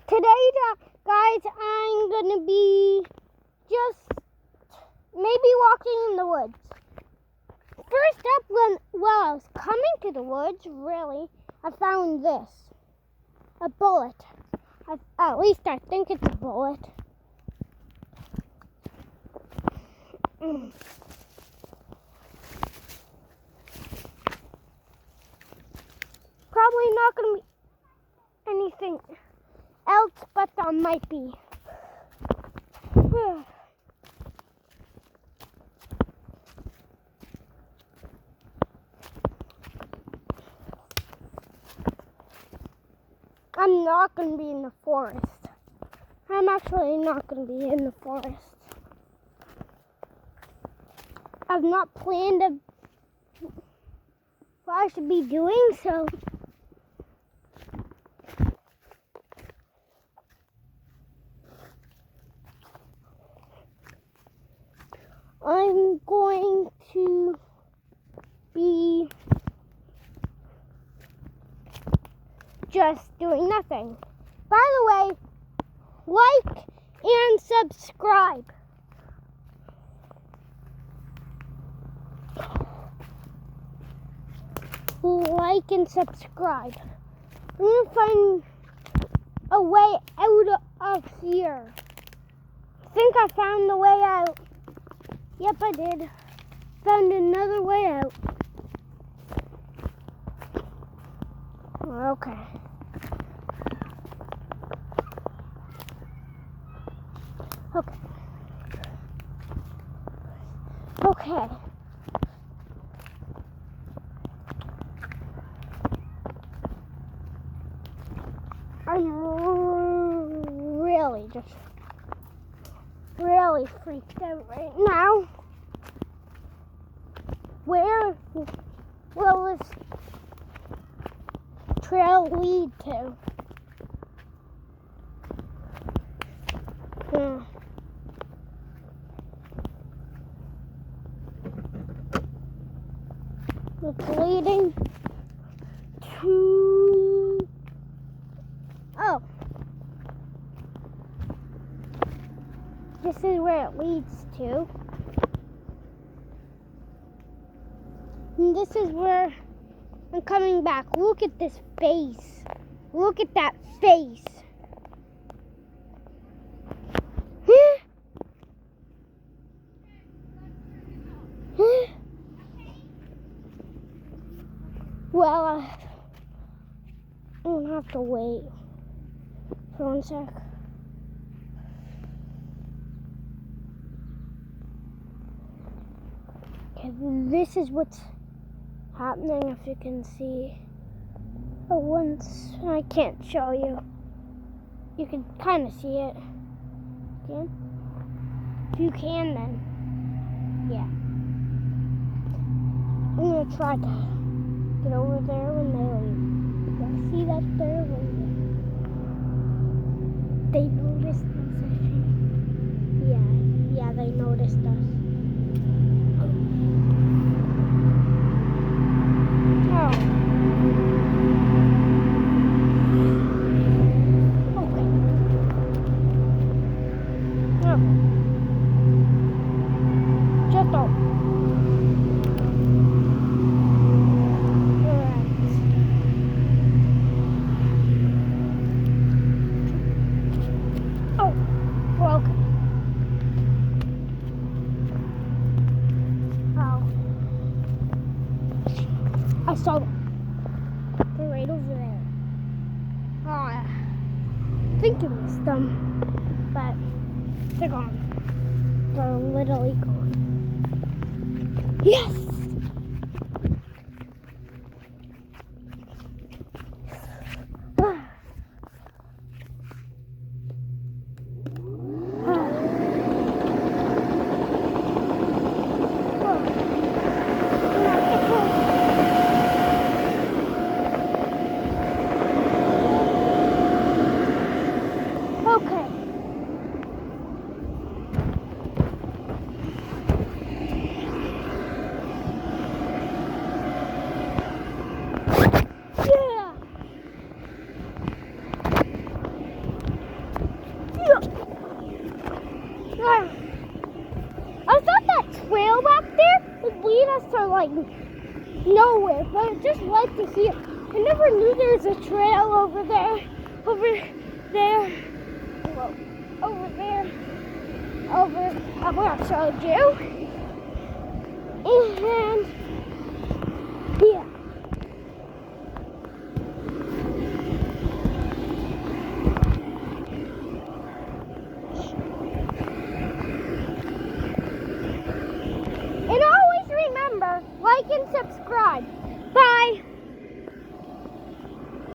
Today, guys, I'm gonna be just maybe walking in the woods. First up, while I was coming to the woods, I found this. A bullet. At least I think it's a bullet. Probably not gonna be anything else, but there might be. I'm not going to be in the forest. I'm actually not going to be in the forest. I've not planned what I should be doing, so I'm going to be just doing nothing. By the way, like and subscribe. Like and subscribe. I'm going to find a way out of here. I think I found the way out. Yep, I did. Found another way out. Okay. Okay. I'm really freaked out right now. Where will this trail lead to? It's leading to... Oh. This is where it leads to. And this is where I'm coming back. Look at this face. Look at that face. Well, I'm gonna have to wait for 1 sec. Okay, this is what's happening, if you can see. But once I can't show you, you can kind of see it. Can? If you can, then yeah. I'm gonna try to get over there when they leave. Yeah, see that they're leaving. They noticed us, I think. Yeah, they noticed us. I saw them. They're right over there. Oh, I think you missed them, but they're gone. They're literally gone. Yes! like nowhere, but I just like to hear. I never knew there was a trail over there, I'm gonna show you.